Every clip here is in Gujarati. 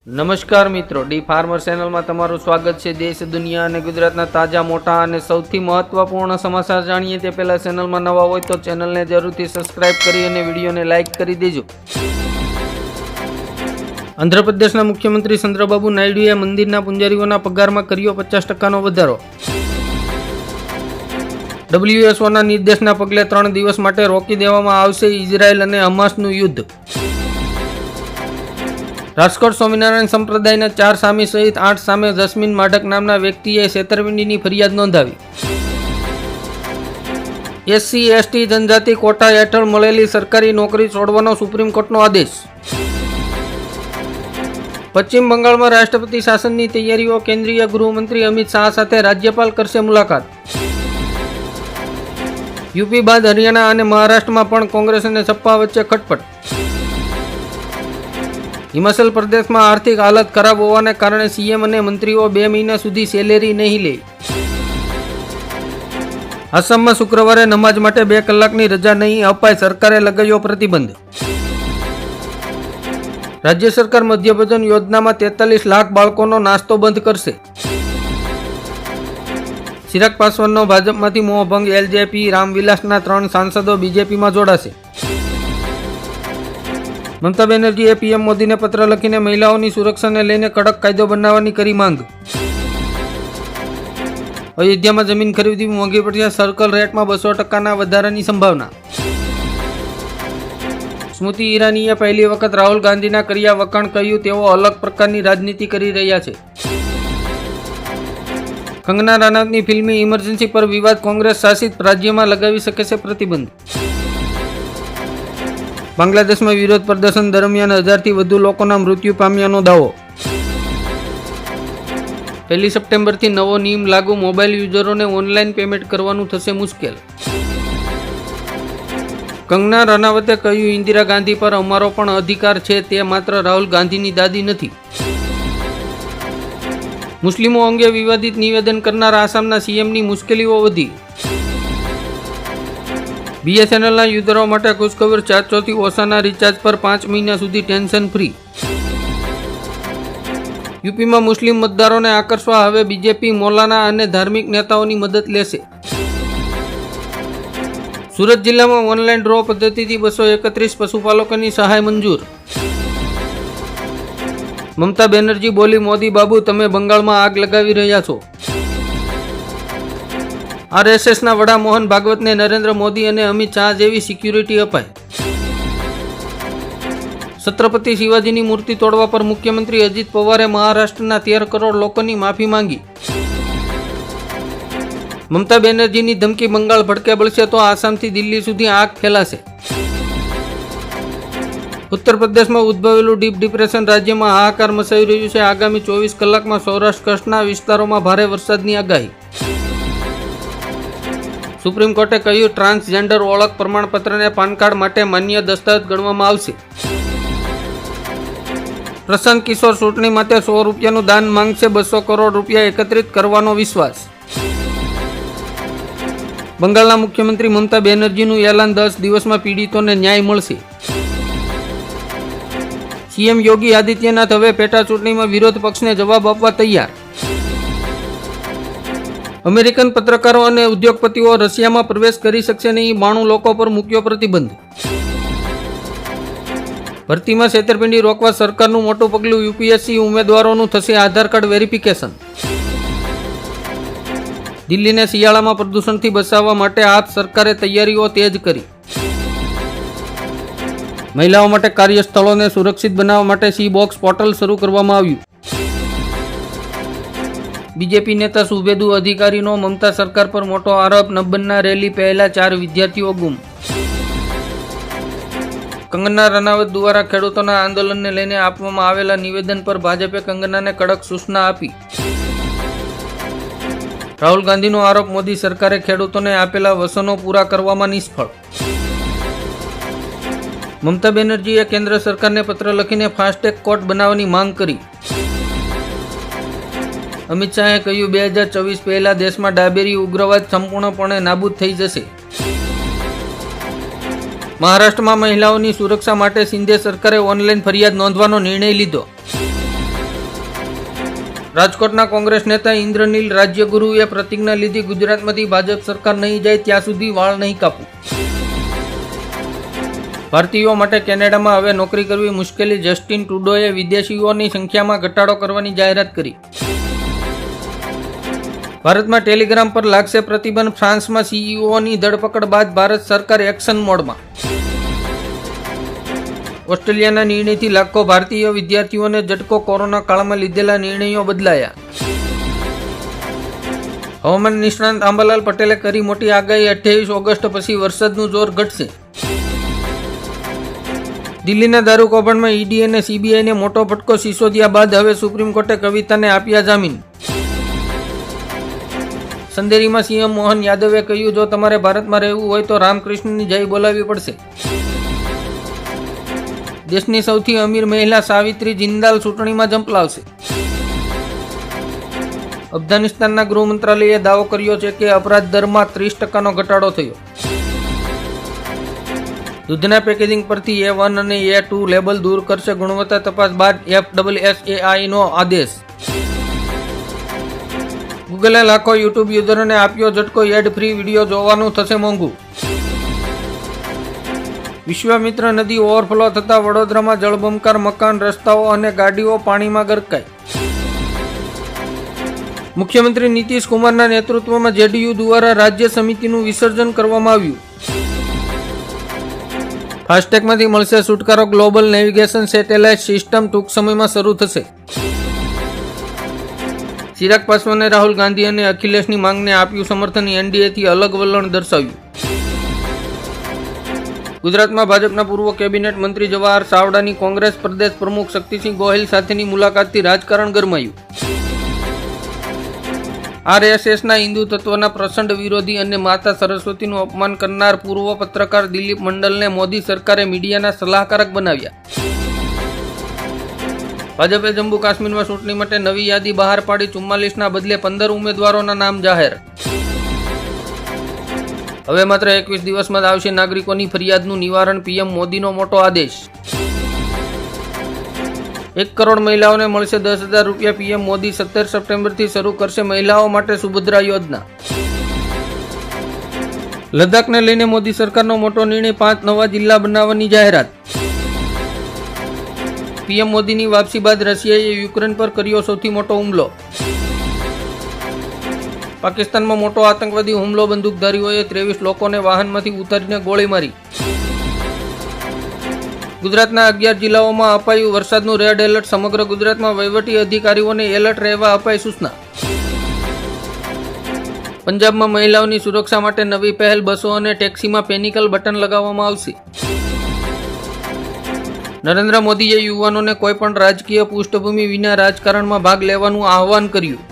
નમસ્કાર મિત્રો, ડી ફાર્મર ચેનલમાં તમારું સ્વાગત છે। દેશ, દુનિયા અને ગુજરાતના તાજા, મોટા અને સૌથી મહત્વપૂર્ણ સમાચાર જાણીએ તે પહેલા ચેનલમાં નવા હોય તો ચેનલને જરૂરથી સબસ્ક્રાઇબ કરી અને વિડીયોને લાઇક કરી દેજો। આંધ્રપ્રદેશના મુખ્યમંત્રી ચંદ્રબાબુ નાયડુએ મંદિરના પૂજારીઓના પગારમાં કર્યો 50% વધારો। WHOના નિર્દેશના પગલે 3 દિવસ માટે રોકી દેવામાં આવશે ઇઝરાયલ અને હમાસનું યુદ્ધ। રાજકોટ સ્વામિનારાયણ સંપ્રદાયના 4 સામી સહિત 8 સામે જસ્મીન માઢક નામના વ્યક્તિએ છેતરપિંડીની ફરિયાદ નોંધાવી। SC/ST જનજાતિ કોટા હેઠળ મળેલી સરકારી નોકરી છોડવાનો સુપ્રીમ કોર્ટનો આદેશ। પશ્ચિમ બંગાળમાં રાષ્ટ્રપતિ શાસનની તૈયારીઓ, કેન્દ્રીય ગૃહમંત્રી અમિત શાહ સાથે રાજ્યપાલ કરશે મુલાકાત। યુપી બાદ હરિયાણા અને મહારાષ્ટ્રમાં પણ કોંગ્રેસ અને સપા વચ્ચે ખટપટ। હિમાચલ પ્રદેશમાં આર્થિક હાલત ખરાબ હોવાને કારણે સીએમ અને મંત્રીઓ 2 મહિના સુધી સેલેરી નહીં લે। આસામમાં શુક્રવારે નમાઝ માટે 2 કલાકની રજા નહીં અપાય, સરકારે લગાવ્યો પ્રતિબંધ। રાજ્ય સરકાર મધ્યભોજન યોજનામાં 43 લાખ બાળકોનો નાસ્તો બંધ કરશે। ચિરાગ પાસવાનનો ભાજપમાંથી મોહભંગ, LJP રામવિલાસના 3 સાંસદો બીજેપીમાં જોડાશે। મમતા બેનર્જીએ પીએમ મોદીને પત્ર લખીને મહિલાઓની સુરક્ષાને લઈને કડક કાયદો બનાવવાની કરી માંગ। અયોધ્યામાં જમીન ખરીદી મોંઘી પડશે, સર્કલ રેટમાં 200%ના વધારાની સંભાવના। સ્મૃતિ ઈરાનીએ પહેલી વખત રાહુલ ગાંધીના કર્યા વખાણ, કહ્યું તેઓ અલગ પ્રકારની રાજનીતિ કરી રહ્યા છે। કંગના રનૌતની ફિલ્મી ઇમરજન્સી પર વિવાદ, કોંગ્રેસ શાસિત રાજ્યમાં લગાવી શકે છે પ્રતિબંધ। બાંગ્લાદેશમાં વિરોધ પ્રદર્શન દરમિયાન 1000થી વધુ લોકોના મૃત્યુ પામ્યાનો દાવો। 1 સપ્ટેમ્બરથી નવો નિયમ લાગુ, મોબાઈલ યુઝરોને ઓનલાઈન પેમેન્ટ કરવાનું થશે મુશ્કેલ। કંગના રનાવતે કહ્યું, ઇન્દિરા ગાંધી પર અમારો પણ અધિકાર છે, તે માત્ર રાહુલ ગાંધીની દાદી નથી। મુસ્લિમો અંગે વિવાદિત નિવેદન કરનાર આસામના સીએમની મુશ્કેલીઓ વધી। BSNLના યુઝરો માટે ખુશખબર, 400થી ઓછાના રિચાર્જ પર 5 મહિના સુધી ટેન્શન ફ્રી। યુપીમાં મુસ્લિમ મતદારોને આકર્ષવા હવે બીજેપી મૌલાના અને ધાર્મિક નેતાઓની મદદ લેશે। સુરત જિલ્લામાં ઓનલાઈન ડ્રો પદ્ધતિથી 231 પશુપાલકોની સહાય મંજૂર। મમતા બેનર્જી બોલી, મોદી બાબુ તમે બંગાળમાં આગ લગાવી રહ્યા છો। RSSના વડા મોહન ભાગવતને નરેન્દ્ર મોદી અને અમિત શાહ જેવી સિક્યુરિટી અપાય। છત્રપતિ શિવાજીની મૂર્તિ તોડવા પર મુખ્યમંત્રી અજીત પવારે મહારાષ્ટ્રના 13 કરોડ લોકોની માફી માંગી। મમતા બેનર્જીની ધમકી, બંગાળ ભડકે બળશે તો આસામથી દિલ્હી સુધી આગ ફેલાશે। ઉત્તર પ્રદેશમાં ઉદ્ભવેલું ડીપ ડિપ્રેશન રાજ્યમાં હાહાકાર મચાવી રહ્યું છે। આગામી 24 કલાકમાં સૌરાષ્ટ્ર કચ્છના વિસ્તારોમાં ભારે વરસાદની આગાહી। સુપ્રીમ કોર્ટે કહ્યું, ટ્રાન્સજેન્ડર ઓળખ પ્રમાણપત્રને પાન કાર્ડ માટે માન્ય દસ્તાવેજ ગણવામાં આવશે। પ્રશાંત કિશોર ચૂંટણી માટે 100 રૂપિયાનું દાન માંગશે, 200 કરોડ રૂપિયા એકત્રિત કરવાનો વિશ્વાસ। બંગાળના મુખ્યમંત્રી મમતા બેનર્જીનું એલાન, 10 દિવસમાં પીડિતોને ન્યાય મળશે। સીએમ યોગી આદિત્યનાથ હવે પેટા ચૂંટણીમાં વિરોધ પક્ષને જવાબ આપવા તૈયાર। અમેરિકન પત્રકારો અને ઉદ્યોગપતિઓ રશિયામાં પ્રવેશ કરી શકશે નહીં, 92 લોકો પર મૂક્યો પ્રતિબંધ। ભરતીમાં છેતરપિંડી રોકવા સરકારનું મોટું પગલું, UPSC ઉમેદવારોનું થશે આધાર કાર્ડ વેરિફિકેશન। દિલ્હીને શિયાળામાં પ્રદૂષણથી બચાવવા માટે આપ સરકારે તૈયારીઓ તેજ કરી। મહિલાઓ માટે કાર્યસ્થળોને સુરક્ષિત બનાવવા માટે સી-બોક્સ પોર્ટલ શરૂ કરવામાં આવ્યું। બીજેપી નેતા સુભેદુ અધિકારીનો મમતા સરકાર પર મોટો આરોપ, નબ્બનના રેલી પહેલા 4 વિદ્યાર્થીઓ ગુમ। કંગના રનાવત દ્વારા ખેડૂતોના આંદોલનને લઈને આપવામાં આવેલા નિવેદન પર ભાજપે કંગનાને કડક સૂચના આપી। રાહુલ ગાંધીનો આરોપ, મોદી સરકારે ખેડૂતોને આપેલા વચનો પૂરા કરવામાં નિષ્ફળ। મમતા બેનર્જીએ કેન્દ્ર સરકારને પત્ર લખીને ફાસ્ટેગ કોર્ટ બનાવવાની માંગ કરી। અમિત શાહે કહ્યું, 2024 પહેલા દેશમાં ડાબેરી ઉગ્રવાદ સંપૂર્ણપણે નાબૂદ થઈ જશે। મહારાષ્ટ્રમાં મહિલાઓની સુરક્ષા માટે શિંદે સરકારે ઓનલાઈન ફરિયાદ નોંધવાનો નિર્ણય લીધો। રાજકોટના કોંગ્રેસ નેતા ઇન્દ્રનીલ રાજ્યગુરુએ પ્રતિજ્ઞા લીધી, ગુજરાતમાંથી ભાજપ સરકાર નહીં જાય ત્યાં સુધી વાળ નહીં કાપું. ભારતીયો માટે કેનેડામાં હવે નોકરી કરવી મુશ્કેલી, જસ્ટિન ટ્રુડોએ વિદેશીઓની સંખ્યામાં ઘટાડો કરવાની જાહેરાત કરી. ભારતમાં ટેલિગ્રામ પર લાગશે પ્રતિબંધ, ફ્રાન્સમાં સીઈઓની ધરપકડ બાદ ભારત સરકાર એક્શન મોડમાં. ઓસ્ટ્રેલિયાના નિર્ણયથી લાખો ભારતીય વિદ્યાર્થીઓને ઝટકો, કોરોના કાળમાં લીધેલા નિર્ણયો બદલાયા. હવામાન નિષ્ણાંત આંબાલાલ પટેલે કરી મોટી આગાહી, 28 ઓગસ્ટ પછી વરસાદનું જોર ઘટશે. દિલ્હીના દારૂ કૌભાંડમાં ઈડી અને સીબીઆઈને મોટો ફટકો, સિસોદિયા બાદ હવે સુપ્રીમ કોર્ટે કવિતાને આપ્યા જામીન. સંદેરીમાં સીએમ મોહન યાદવે કહ્યું, જો તમારે ભારતમાં રહેવું હોય તો રામકૃષ્ણની જય બોલાવવી પડશે. દેશની સૌથી અમીર મહિલા સાવિત્રી જિંદાલ ચૂંટણીમાં ઝંપલાવશે. અફઘાનિસ્તાનના ગૃહ મંત્રાલયે દાવો કર્યો છે કે અપરાધ દરમાં 30% ઘટાડો થયો. દૂધના પેકેજિંગ પરથી A1 અને A2 લેબલ દૂર કરશે ગુણવત્તા તપાસ બાદ FSSAI નો આદેશ. ગૂગલે લાખો યુટ્યુબ યુઝરોને આપ્યો ઝટકો, એડ ફ્રી વિડીયો જોવાનું થશે મોંઘું. વિશ્વામિત્ર નદી ઓવરફ્લો થતા વડોદરામાં જળબંબાકાર, મકાન, રસ્તાઓ અને ગાડીઓ પાણીમાં ગરકાઈ. મુખ્યમંત્રી નીતિશ કુમારના નેતૃત્વમાં જેડીયુ દ્વારા રાજ્ય સમિતિનું વિસર્જન કરવામાં આવ્યું. ફાસ્ટેગમાંથી મળશે છુટકારો, ગ્લોબલ નેવિગેશન સેટેલાઇટ સિસ્ટમ ટૂંક સમયમાં શરૂ થશે. ચિરાગ પાસવાને રાહુલ ગાંધી અને અખિલેશની માંગને આપ્યું સમર્થન, એનડીએથી અલગ વલણ દર્શાવ્યું. ગુજરાતમાં ભાજપના પૂર્વ કેબિનેટ મંત્રી જવાહર ચાવડાની કોંગ્રેસ પ્રદેશ પ્રમુખ શક્તિસિંહ ગોહિલ સાથેની મુલાકાતથી રાજકારણ ગરમાયું. આરએસએસના હિન્દુ તત્વના પ્રચંડ વિરોધી અને માતા સરસ્વતીનું અપમાન કરનાર પૂર્વ પત્રકાર દિલીપ મંડલને મોદી સરકારે મીડિયાના સલાહકારક બનાવ્યા. ભાજપે જમ્મુ કાશ્મીરમાં ચૂંટણી માટે નવી યાદી બહાર પાડી, 44ના બદલે 15 ઉમેદવારોના નામ જાહેર. હવે માત્ર 21 દિવસમાં જ આવશે નાગરિકોની ફરિયાદનું નિવારણ, પીએમ મોદીનો મોટો આદેશ. 1 કરોડ મહિલાઓને મળશે 10,000 રૂપિયા, પીએમ મોદી 17 સપ્ટેમ્બરથી શરૂ કરશે મહિલાઓ માટે સુભદ્રા યોજના. લદ્દાખને લઈને મોદી સરકારનો મોટો નિર્ણય, 5 નવા જિલ્લા બનાવવાની જાહેરાત. પીએમ મોદીની વાપસી બાદ રશિયાએ યુક્રેન પર કર્યો સૌથી મોટો હુમલો. પાકિસ્તાનમાં મોટો આતંકવાદી હુમલો, બંદૂકધારીઓએ 23 લોકોને વાહનમાંથી ઉતારીને ગોળી મારી. ગુજરાતના 11 જિલ્લાઓમાં અપાયું વરસાદનું રેડ એલર્ટ, સમગ્ર ગુજરાતમાં વહીવટી અધિકારીઓને એલર્ટ રહેવા અપાઈ સૂચના. પંજાબમાં મહિલાઓની સુરક્ષા માટે નવી પહેલ, બસો અને ટેક્સીમાં પેનિકલ બટન લગાવવામાં આવશે. નરેન્દ્ર મોદીએ યુવાનોને કોઈપણ રાજકીય પૃષ્ઠભૂમિ વિના રાજકારણમાં ભાગ લેવાનું આહવાન કર્યું.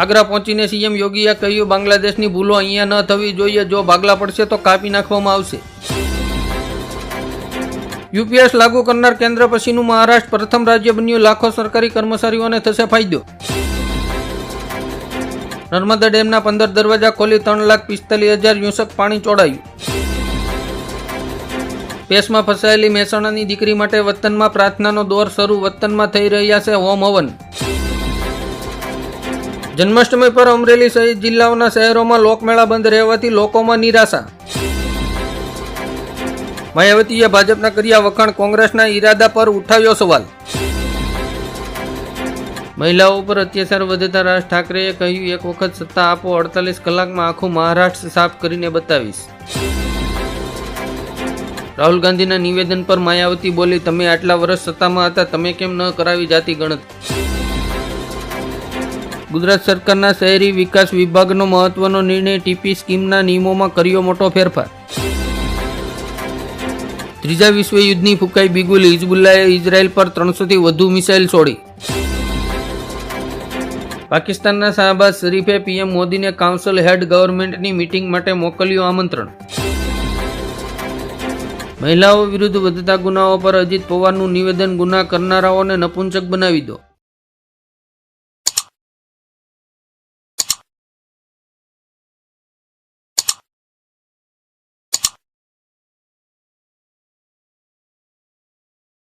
આગ્રા પહોંચીને સીએમ યોગીએ કહ્યું, બાંગ્લાદેશની ભૂલો અહીંયા ન થવી જોઈએ, જો ભાગલા પડશે તો કાપી નાખવામાં આવશે. યુપીએસ લાગુ કરનાર કેન્દ્ર પછીનું મહારાષ્ટ્ર પ્રથમ રાજ્ય બન્યું, લાખો સરકારી કર્મચારીઓને થશે ફાયદો. નર્મદા ડેમના 15 દરવાજા ખોલી 3,45,000 ક્યુસેક પાણી છોડાયું. પેસમાં ફસાયેલી મહેસાણાની દીકરી માટે વતનમાં પ્રાર્થનાનો દોર શરૂ, વતનમાં થઈ રહ્યા છે હોમ હવન. જન્માષ્ટમી પર અમરેલી સહિત જિલ્લાઓના શહેરોમાં લોકમેળા બંધ રહેવાથી લોકોમાં નિરાશા. માયાવતીએ ભાજપના કર્યા વખાણ, કોંગ્રેસના ઈરાદા પર ઉઠાવ્યો સવાલ. મહિલાઓ પર અત્યાચાર વધતા રાજ ઠાકરેએ કહ્યું, એક વખત સત્તા આપો, 48 કલાકમાં આખું મહારાષ્ટ્ર સાફ કરીને બતાવીશ. રાહુલ ગાંધીના નિવેદન પર માયાવતી બોલી, તમે આટલા વર્ષ સત્તામાં હતા, તમે કેમ ન કરાવી જાતિ ગણતરી. ગુજરાત સરકારના શહેરી વિકાસ વિભાગનો મહત્વનો નિર્ણય, ટીપી સ્કીમના નિયમોમાં કર્યો મોટો ફેરફાર. ત્રીજા વિશ્વયુદ્ધની ફૂંકાઈ બિગુલ, હિઝબુલ્લાએ ઇઝરાયલ પર 300 થી વધુ મિસાઇલ છોડી. પાકિસ્તાનના શાહબાઝ શરીફે પીએમ મોદીને કાઉન્સિલ હેડ ગવર્મેન્ટની મીટિંગ માટે મોકલ્યું આમંત્રણ. મહિલાઓ વિરુદ્ધ વધતા ગુનાઓ પર અજીત પવારનું નિવેદન, ગુના કરનારાઓને નપુંસક બનાવી દો.